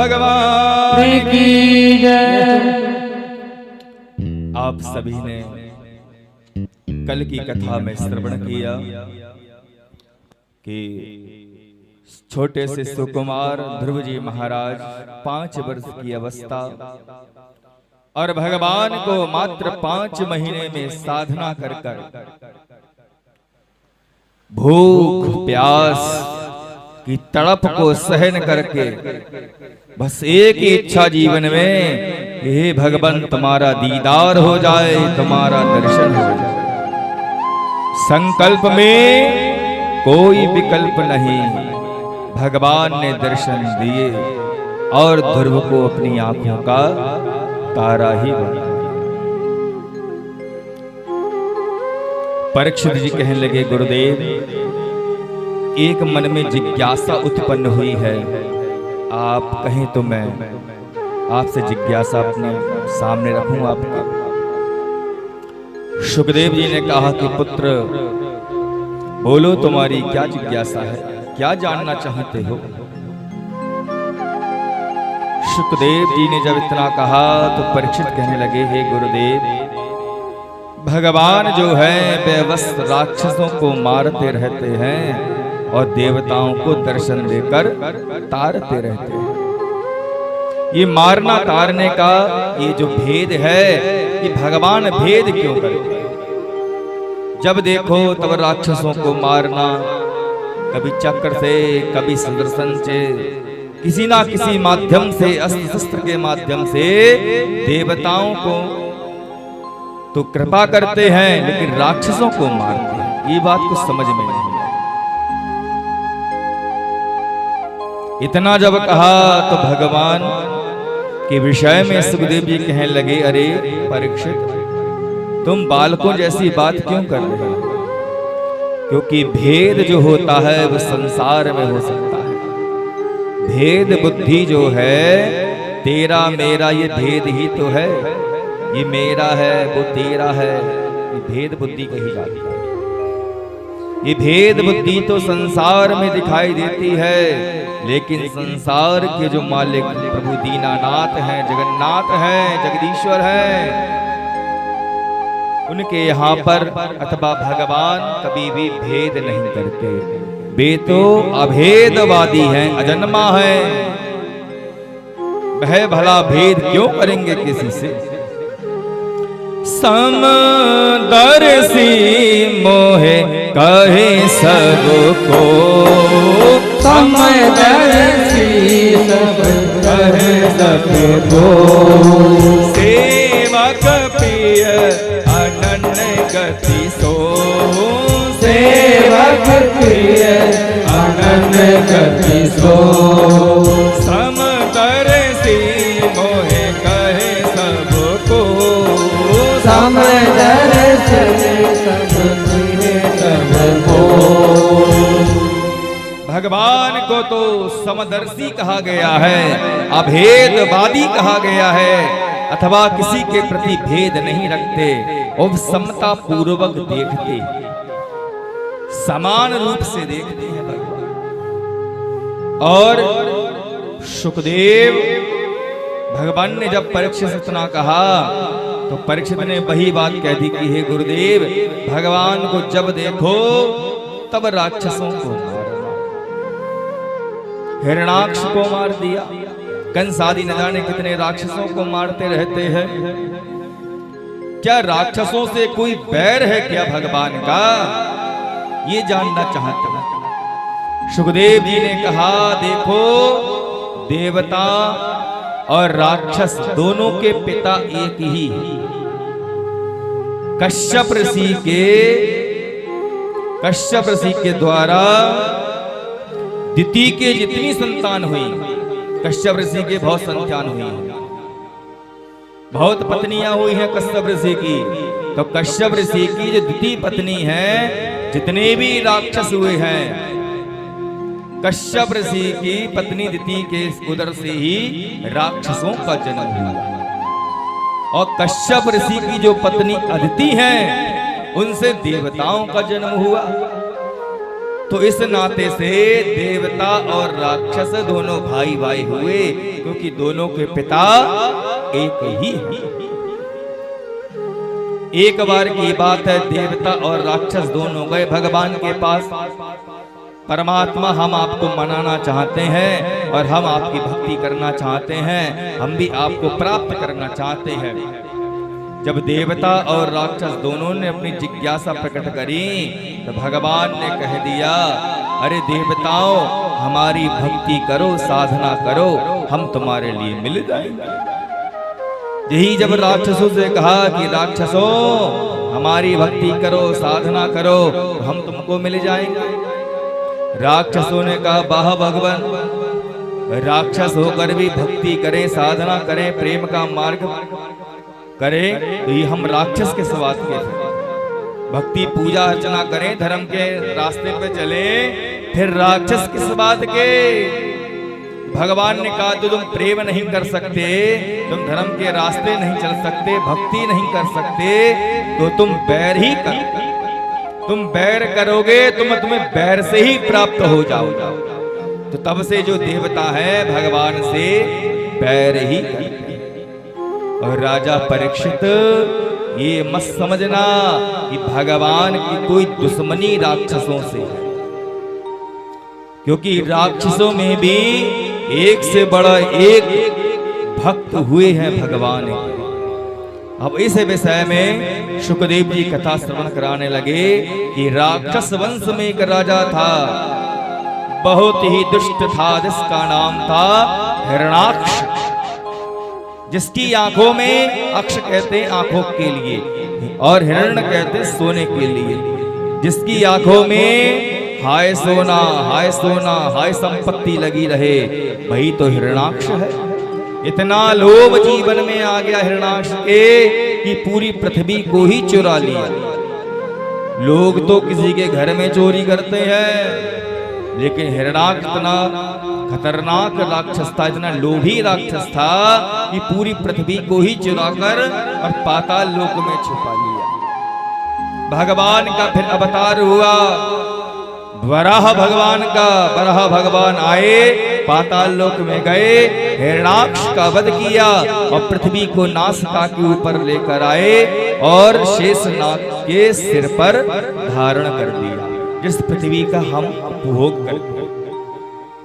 भगवान की जय। आप सभी ने कल की कथा में श्रवण किया कि छोटे से सुकुमार ध्रुव जी महाराज 5 वर्ष की अवस्था और भगवान को मात्र 5 महीने में साधना कर भूख प्यास की तड़प को सहन करके बस एक ही इच्छा जीवन में, हे भगवान तुम्हारा दीदार हो जाए, तुम्हारा दर्शन हो जाए। संकल्प में कोई विकल्प नहीं, भगवान ने दर्शन दिए और ध्रुव को अपनी आंखों का तारा ही बना। परीक्षित जी कहने लगे, गुरुदेव एक मन में जिज्ञासा उत्पन्न हुई है, आप कहें तो मैं आपसे जिज्ञासा अपने सामने रखूं आपका। सुखदेव जी ने कहा कि पुत्र बोलो, तुम्हारी क्या जिज्ञासा है, क्या जानना चाहते हो। सुखदेव जी ने जब इतना कहा तो परीक्षित कहने लगे, हे गुरुदेव भगवान जो है वे बस राक्षसों को मारते रहते हैं और देवताओं को दर्शन देकर तारते रहते हैं। ये मारना तारने का ये जो भेद है, ये भगवान भेद क्यों करते? जब देखो तब राक्षसों को मारना, कभी चक्र से, कभी सुदर्शन से, किसी ना किसी माध्यम से, अस्त्र शस्त्र के माध्यम से देवताओं को तो कृपा करते हैं लेकिन राक्षसों को मारते हैं। ये बात कुछ समझ में नहीं। इतना जब कहा तो भगवान के विषय में सुखदेव जी कहने लगे, अरे परीक्षित तुम बालकों जैसी बात क्यों कर रहे हो? क्योंकि भेद जो होता है वो संसार में हो सकता है। भेद बुद्धि जो है, तेरा मेरा ये भेद ही तो है। ये मेरा है वो तेरा है, ये भेद बुद्धि कही जाती है। ये भेद बुद्धि तो संसार में दिखाई देती है, लेकिन संसार के जो मालिक प्रभु दीनानाथ हैं, जगन्नाथ हैं, जगदीश्वर हैं, उनके यहाँ पर अथवा भगवान कभी भी भेद नहीं करते। वे तो अभेदवादी हैं, अजन्मा है। वह भला भेद क्यों करेंगे किसी से? समदर्शी मोहे कहे सबको, समदर्शी सब कहे सबको, सेवक प्रिय अनन्य गति सो, सेवक प्रिय अनन्य गति सो, समदर्शी मोहे कहे सबको, समदर्शी सब कहे सबको। भगवान को तो समदर्शी कहा गया है, अभेदवादी कहा गया है, अथवा किसी के प्रति भेद नहीं रखते और समता पूर्वक देखते, समान रूप से देखते हैं भगवान। और सुखदेव भगवान ने जब परीक्षित से इतना कहा तो परीक्षित ने वही बात कह दी कि हे गुरुदेव भगवान को जब देखो तब राक्षसों को मारना। हिरण्याक्ष को मार दिया, कंस आदि न जाने कितने राक्षसों को मारते रहते हैं। क्या राक्षसों से कोई बैर है क्या भगवान का? ये जानना चाहते हैं। सुखदेव जी ने कहा, देखो देवता और राक्षस दोनों के पिता एक ही। कश्यप ऋषि के द्वारा दिति के जितनी संतान हुई, कश्यप ऋषि के बहुत संतान हुई, बहुत पत्नियां हुई हैं कश्यप ऋषि की। तो कश्यप ऋषि की जो द्वितीय पत्नी है, जितने भी राक्षस हुए हैं, कश्यप ऋषि की पत्नी दिति के उदर से ही राक्षसों का जन्म हुआ। और कश्यप ऋषि की जो पत्नी अदिति है, उनसे देवताओं का जन्म हुआ। तो इस नाते से देवता और राक्षस दोनों भाई भाई हुए, क्योंकि दोनों के पिता एक ही है। एक बार की बात है, देवता और राक्षस दोनों गए भगवान के पास। परमात्मा, हम आपको मनाना चाहते हैं और हम आपकी भक्ति करना चाहते हैं, हम भी आपको प्राप्त करना चाहते हैं। जब देवता और राक्षस दोनों ने अपनी जिज्ञासा प्रकट करी तो भगवान ने कह दिया, अरे देवताओं, हमारी भक्ति करो, साधना करो, हम तुम्हारे लिए मिल जाएंगे। यही जब राक्षसों से कहा कि राक्षसों, हमारी भक्ति करो, साधना करो, हम तुमको मिल जाएंगे। राक्षसों ने कहा, वाह भगवान, राक्षस होकर भी भक्ति करें, साधना करें, प्रेम का मार्ग करें, तो ये हम राक्षस के स्वभाव के हैं। भक्ति पूजा अर्चना करें, धर्म के रास्ते पे चले, फिर राक्षस किस बात के। भगवान ने कहा, तो तुम प्रेम नहीं कर सकते, तुम धर्म के रास्ते नहीं चल सकते, भक्ति नहीं कर सकते, तो तुम बैर ही कर। तुम बैर करोगे तो मैं तुम्हें बैर से ही प्राप्त हो जाऊंगा। तो तब से जो देवता है भगवान से बैर ही करते। और राजा परीक्षित, ये मत समझना कि भगवान की कोई दुश्मनी राक्षसों से है, क्योंकि राक्षसों में भी एक से बड़ा एक भक्त हुए हैं भगवान। अब इस विषय में शुकदेव जी कथा श्रवण कराने लगे कि राक्षस वंश में एक राजा था, बहुत ही दुष्ट था, जिसका नाम था हिरणाक्ष, जिसकी आंखों में, अक्ष कहते आंखों के लिए और हिरण कहते सोने के लिए, जिसकी आंखों में हाय सोना, हाय सोना, हाय संपत्ति लगी रहे, वही तो हिरणाक्ष है। इतना लोभ जीवन में आ गया हिरणाक्ष के कि पूरी पृथ्वी को ही चुरा लिया। लोग तो किसी के घर में चोरी करते हैं, लेकिन हिरणाक्ष इतना खतरनाक राक्षस था, इतना लोभी राक्षस था कि पूरी पृथ्वी को ही चुराकर और पाताल लोक में छुपा लिया। भगवान का फिर अवतार हुआ, वराह भगवान का, वराह भगवान आए, पाताल लोक में गए, हिरणाक्ष का वध किया और पृथ्वी को नासिका के ऊपर लेकर आए और शेषनाग के सिर पर धारण कर दिया, जिस पृथ्वी का हम उपभोग करते